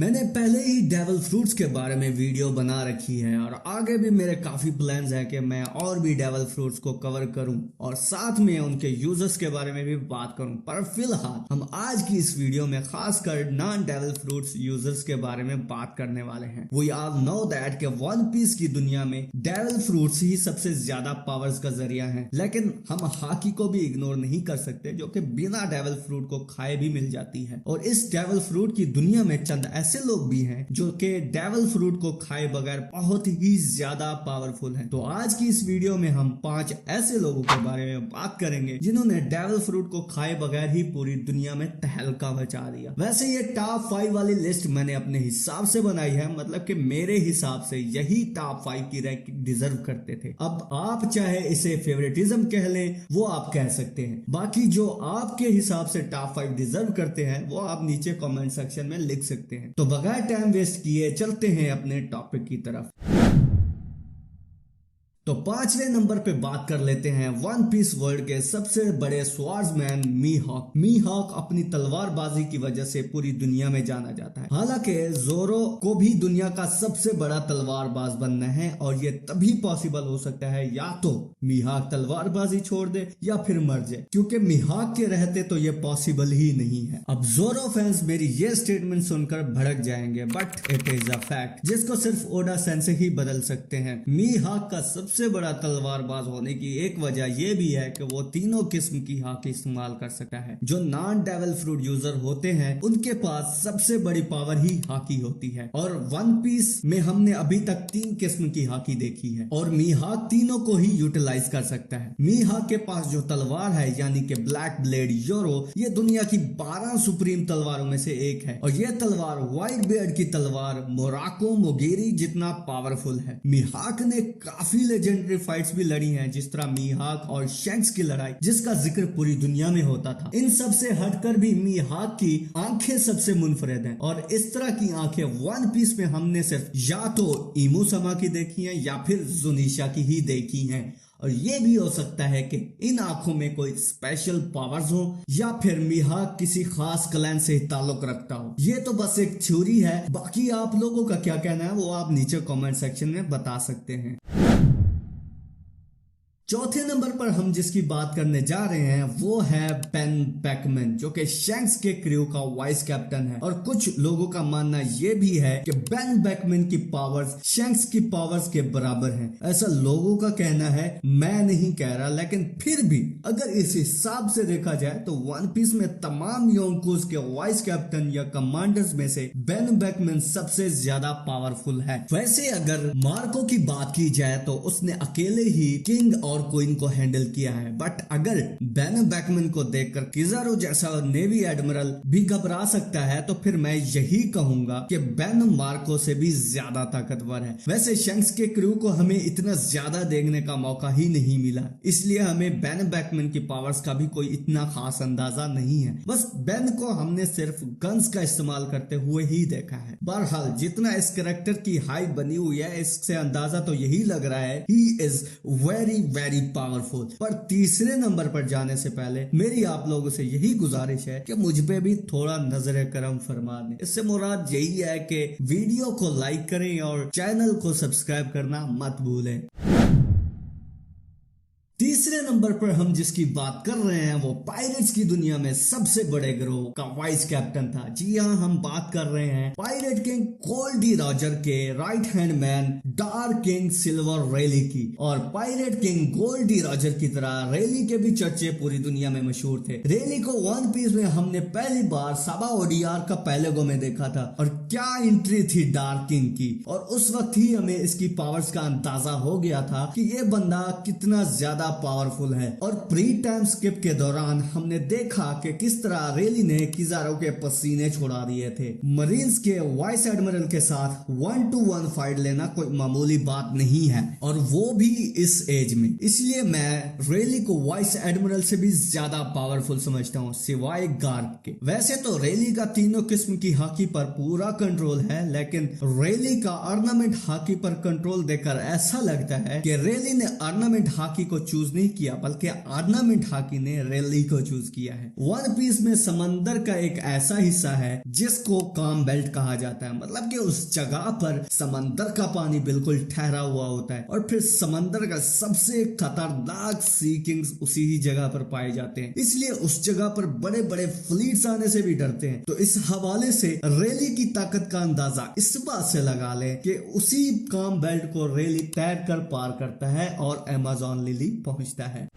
मैंने पहले ही devil fruits के बारे में वीडियो बना रखी है और आगे भी मेरे काफी प्लान्स हैं कि मैं और भी डेविल फ्रूट्स को कवर करूं और साथ में उनके यूजर्स के बारे में भी बात करूं। पर फिलहाल हम आज की इस वीडियो में खासकर नॉन डेविल फ्रूट्स यूजर्स के बारे में बात करने वाले हैं। वी ऑल नो दैट कि वन पीस की दुनिया में डेविल फ्रूट्स ही सबसे ज्यादा पावर्स का जरिया है, लेकिन हम हाकी को भी इग्नोर नहीं कर सकते जो कि बिना डेविल फ्रूट को खाए भी मिल जाती है। और इस डेविल फ्रूट की दुनिया में चंद ऐसे लोग भी हैं जो कि डेविल फ्रूट को खाए बगैर बहुत ही ज्यादा पावरफुल हैं। तो आज की इस वीडियो में हम 5 ऐसे लोगों के बारे में बात करेंगे जिन्होंने डेविल फ्रूट को खाए बगैर ही पूरी दुनिया में तहलका मचा दिया। वैसे ये टॉप 5 वाली लिस्ट मैंने अपने हिसाब से बनाई है, मतलब कि मेरे हिसाब से यही टॉप 5 की रैंक डिजर्व करते थे। अब आप चाहे इसे फेवरेटिज्म कह लें, वो आप कह सकते हैं। बाकी जो आपके हिसाब से टॉप 5 डिजर्व करते हैं वो आप नीचे कमेंट सेक्शन में लिख सकते हैं। तो बगैर टाइम वेस्ट किए चलते हैं अपने टॉपिक की तरफ। तो 5वें नंबर पे बात कर लेते हैं वन पीस वर्ल्ड के सबसे बड़े स्वार्ड्समैन मीहॉक। मीहॉक अपनी तलवारबाजी की वजह से पूरी दुनिया में जाना जाता है। हालांकि जोरो को भी दुनिया का सबसे बड़ा तलवारबाज बनना है और ये तभी पॉसिबल हो सकता है या तो मीहॉक तलवारबाजी छोड़ दे या फिर मर जाए, क्योंकि मीहॉक के रहते तो ये पॉसिबल ही नहीं है। अब जोरो फैंस मेरी ये स्टेटमेंट सुनकर भड़क जाएंगे, but it is a fact जिसको सिर्फ ओडा सेंसे ही बदल सकते हैं। मीहॉक का सबसे बड़ा तलवारबाज होने की एक वजह यह भी है कि वो तीनों किस्म की हाकी इस्तेमाल कर सकता है। जो नॉन डेविल फ्रूट यूजर होते हैं उनके पास सबसे बड़ी पावर ही हाकी होती है और वन पीस में हमने अभी तक 3 किस्म की हाकी देखी है और मीहॉक तीनों को ही यूटिलाइज कर सकता है। मीहॉक के पास जो तलवार है यानी कि ब्लैक ब्लेड योरो, ये दुनिया की 12 सुप्रीम तलवारों में से एक है और यह तलवार व्हाइट बियर्ड की तलवार मोराको मोगेरी जितना पावरफुल है। मीहॉक ने काफी लेजेंडरी फाइट्स भी लड़ी हैं, जिस तरह मीहॉक और शैंक्स की लड़ाई जिसका जिक्र पूरी दुनिया में होता था। इन सब से हटकर भी मीहॉक की आंखें सबसे मुनफरिद हैं और इस तरह की आंखें वन पीस में हमने सिर्फ या तो इमू समा की देखी हैं या फिर जुनिशा की ही देखी हैं। और ये भी हो सकता है कि इन आंखों में कोई स्पेशल पावर्स हो या फिर मीहॉक किसी खास क्लैन से ताल्लुक रखता हो। ये तो बस एक थ्योरी है, बाकी आप लोगों का क्या कहना है वो आप नीचे कमेंट सेक्शन में बता सकते हैं। चौथे नंबर पर हम जिसकी बात करने जा रहे हैं वो है बेन बेकमैन, जो कि शैंक्स के क्रू का वाइस कैप्टन है। और कुछ लोगों का मानना यह भी है कि बेन बेकमैन की पावर्स शैंक्स की पावर्स के बराबर हैं। ऐसा लोगों का कहना है, मैं नहीं कह रहा, लेकिन फिर भी अगर इस हिसाब से देखा जाए तो वन पीस में तमाम योंकोस के वाइस कैप्टन या कमांडर्स में से बेन बेकमैन सबसे ज्यादा पावरफुल है। वैसे अगर मार्को की बात की जाए तो उसने अकेले ही किंग और क्वीन को हैंडल किया है, बट अगर बेन बेकमैन को देखकर किजारो जैसा नेवी एडमिरल भी घबरा सकता है तो फिर मैं यही कहूंगा कि बेन मार्को से भी ज्यादा ताकतवर है। वैसे शैंक्स के क्रू को हमें इतना ज्यादा देखने का मौका ही नहीं मिला, इसलिए हमें बेन बेकमैन की पावर्स का भी कोई इतना खास अंदाजा नहीं है। बस बेन को हमने सिर्फ गन्स का इस्तेमाल करते हुए ही देखा है। बहरहाल जितना इस कैरेक्टर की हाइप बनी हुई है इससे अंदाजा तो यही लग रहा है ही इज वेरी पावरफुल। पर तीसरे नंबर पर जाने से पहले मेरी आप लोगों से यही गुजारिश है कि मुझ पे भी थोड़ा नजर करम फरमा दें। इससे मुराद यही है कि वीडियो को लाइक करें और चैनल को सब्सक्राइब करना मत भूलें। तीसरे नंबर पर हम जिसकी बात कर रहे हैं वो पायरेट्स की दुनिया में सबसे बड़े गिरोह का वाइस कैप्टन था। जी हाँ, हम बात कर रहे हैं pirate king gold D Roger के right hand man dark king silver Rayleigh की। और pirate king gold D Roger की तरह रैली के भी चर्चे पूरी दुनिया में मशहूर थे। रैली को वन पीस में हमने पहली बार साबा ओडीआर का पहले में देखा था और क्या एंट्री थी डार्क किंग की। और उस वक्त ही हमें इसकी पावर्स का अंदाजा हो गया था कि ये बंदा कितना ज्यादा पावरफुल है। और प्री टाइम स्किप के दौरान हमने देखा कि किस तरह रेली ने किजारो के पसीने छुड़ा दिए थे। मरीन्स के वाइस एडमिरल के साथ 1-to-1 फाइट लेना कोई मामूली बात नहीं है, और वो भी इस एज में। इसलिए मैं रेली को वाइस एडमिरल से भी ज्यादा पावरफुल समझता हूँ सिवाय गार्प के। वैसे तो रेली का तीनों किस्म की हाकी पर पूरा कंट्रोल है, लेकिन रेली का ऑर्नामेंट हाकी पर कंट्रोल देखकर ऐसा लगता है कि रेली ने ऑर्नामेंट हाकी को चूज नहीं किया किया बल्कि ऑर्नामेंट हाकी ने रैली को चूज किया है। वन पीस में समंदर का एक ऐसा हिस्सा है जिसको काम बेल्ट कहा जाता है, मतलब कि उस जगह पर समंदर का पानी बिल्कुल ठहरा हुआ होता है और फिर समंदर का सबसे खतरनाक सी किंग्स उसी ही जगह पर पाए जाते हैं, इसलिए उस जगह पर बड़े बड़े फ्लीट्स आने से भी डरते हैं। तो इस हवाले से रैली की ताकत का अंदाजा इस बात से लगा ले कि उसी काम बेल्ट को रैली तैर कर पार करता है और अमेज़न लिली पहुंचता है।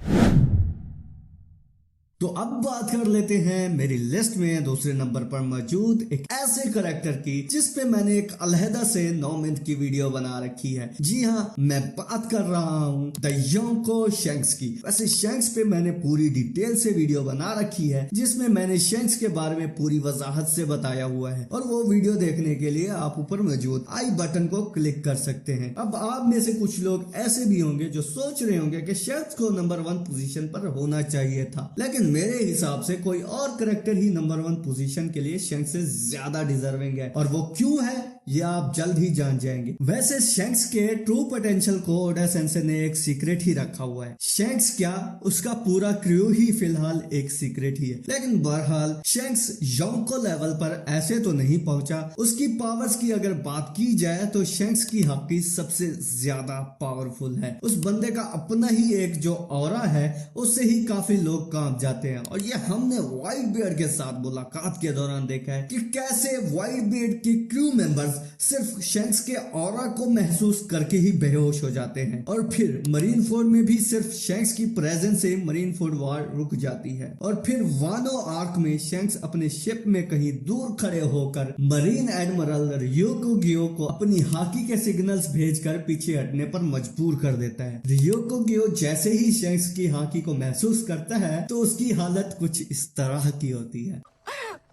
तो अब बात कर लेते हैं मेरी लिस्ट में दूसरे नंबर पर मौजूद एक ऐसे करेक्टर की जिस पे मैंने एक अलहदा से 9 मिनट की वीडियो बना रखी है। जी हाँ, मैं बात कर रहा हूँ द योंको शैंक्स की। वैसे शैंक्स पे मैंने पूरी डिटेल से वीडियो बना रखी है जिसमें मैंने शैंक्स के बारे में पूरी वजाहत से बताया हुआ है और वो वीडियो देखने के लिए आप ऊपर मौजूद आई बटन को क्लिक कर सकते हैं। अब आप में से कुछ लोग ऐसे भी होंगे जो सोच रहे होंगे कि शैंक्स को नंबर 1 पोजीशन पर होना चाहिए था, लेकिन मेरे हिसाब से कोई और करेक्टर ही नंबर 1 पोजीशन के लिए शैंक्स से ज्यादा डिजर्विंग है और वो क्यों है ये आप जल्द ही जान जाएंगे। वैसे शैंक्स के ट्रू पोटेंशियल को ओडा सेंसे ने एक सीक्रेट ही रखा हुआ है। शैंक्स क्या, उसका पूरा क्रू ही फिलहाल एक सीक्रेट ही है, लेकिन बहरहाल शैंक्स योंको लेवल पर ऐसे तो नहीं पहुंचा। उसकी पावर्स की अगर बात की जाए तो शैंक्स की हाकी सबसे ज्यादा पावरफुल है। उस बंदे का अपना ही एक जो ऑरा है उससे ही काफी लोग कांप जाते हैं और ये हमने व्हाइट बियर्ड के साथ मुलाकात के दौरान देखा है कि कैसे व्हाइट बियर्ड के क्रू मेंबर्स सिर्फ शैंक्स के ऑरा को महसूस करके ही बेहोश हो जाते हैं और फिर मरीन फोर्ड में भी सिर्फ शैंक्स की प्रेजेंस से मरीन फोर्ड वॉर रुक जाती है और फिर वानो आर्क में शैंक्स अपने शिप में कहीं दूर खड़े होकर मरीन एडमिरल रियोको गियो को अपनी हाकी के सिग्नल्स भेजकर पीछे हटने पर मजबूर कर देता है। रियोको गियो जैसे ही शैंक्स की हाकी को महसूस करता है तो उसकी हालत कुछ इस तरह की होती है,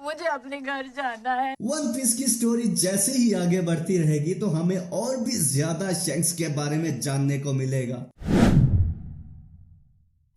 मुझे अपने घर जाना है। वन पीस की स्टोरी जैसे ही आगे बढ़ती रहेगी तो हमें और भी ज्यादा शैंक्स के बारे में जानने को मिलेगा।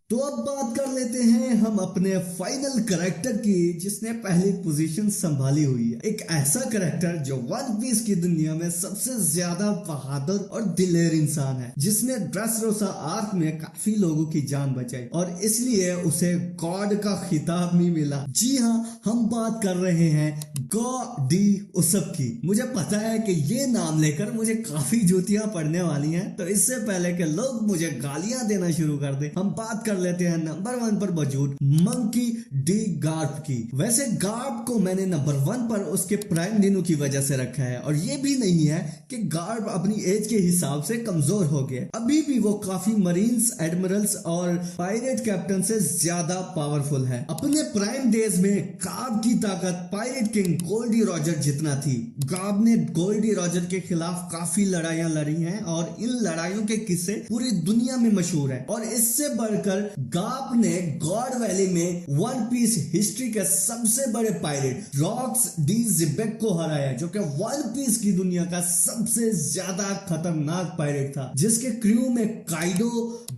तो अब बात कर लेते हैं हम अपने फाइनल करेक्टर की जिसने पहली पोजीशन संभाली हुई है। एक ऐसा करेक्टर जो वन पीस की दुनिया में सबसे ज्यादा बहादुर और दिलेर इंसान है, जिसने ड्रेसरोसा आर्क में काफी लोगों की जान बचाई और इसलिए उसे गॉड का खिताब भी मिला। जी हाँ, हम बात कर रहे हैं गॉ डी उसप की। मुझे पता है कि ये नाम लेकर मुझे काफी जूतियां पड़ने वाली हैं, तो इससे पहले कि लोग मुझे गालियां देना शुरू कर दे, हम बात कर लेते हैं नंबर 1 पर मौजूद मंकी डी गार्प की। वैसे गार्प को मैंने नंबर 1 पर उसके प्राइम दिनों की वजह से रखा है और ये भी नहीं है कि गार्प अपनी एज के हिसाब से कमजोर हो गया। अभी भी वो काफी मरीन्स, एडमिरल्स और पायरेट कैप्टन से ज्यादा पावरफुल है। अपने प्राइम डेज में गार्प की ताकत पायरेट किंग गोल्डी रॉजर जितना थी। गार्प ने गोल्डी रॉजर के खिलाफ काफी लड़ाइयां लड़ी हैं और इन लड़ाइयों के किस्से पूरी दुनिया में मशहूर है और इससे बढ़कर गार्प ने गॉड वैली में वन पीस हिस्ट्री के सबसे बड़े पायरेट रॉक्स डी जिबेक को हराया, जो कि वन पीस की दुनिया का सबसे ज्यादा खतरनाक पायरेट था, जिसके क्रू में काइडो,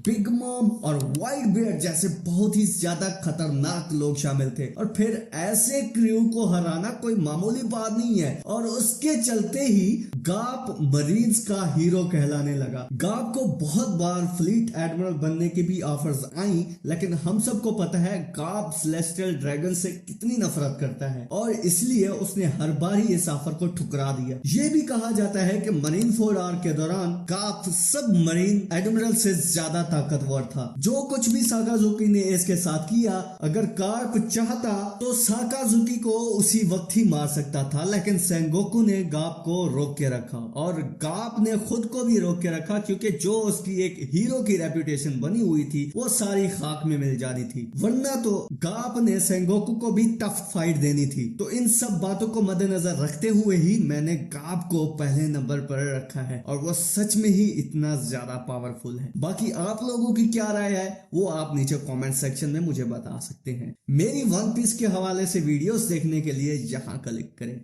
बिग मॉम और व्हाइट बियर्ड जैसे बहुत ही ज्यादा खतरनाक लोग शामिल थे। और फिर ऐसे क्रू को हराना कोई मामूली बात नहीं है और उसके चलते ही गार्प मरीन्स का हीरो कहलाने लगा। गार्प को बहुत बार फ्लीट एडमिरल बनने की भी ऑफर्स आई, लेकिन हम सबको पता है गार्प सेलेस्टियल ड्रैगन से कितनी नफरत करता है और इसलिए उसने हर बार ही इस ऑफर को ठुकरा दिया। ये भी कहा जाता है कि मरीन फोर्ड आर्क के दौरान गार्प सब मरीन एडमिरल से ज्यादा ताकतवर था। जो कुछ भी साकाजुकी ने इसके साथ किया, अगर गार्प चाहता तो साकाजुकी को उसी वक्त ही मार सकता था, लेकिन सेंगोकू ने गार्प को रोक के रखा और गार्प ने खुद को भी रोक के रखा, क्योंकि जो उसकी एक हीरो की रेपुटेशन बनी हुई थी वो सारी खाक में मिल जानी थी, वरना तो गार्प ने सेंगोकू को भी टफ फाइट देनी थी। तो इन सब बातों को मद्देनजर रखते हुए ही मैंने गार्प को पहले नंबर पर रखा है और वो सच में ही इतना ज्यादा पावरफुल है। बाकी आप लोगों की क्या राय है वो आप नीचे कमेंट सेक्शन में मुझे बता सकते हैं। मेरी वन पीस के हवाले से वीडियोस देखने के लिए यहाँ क्लिक करें।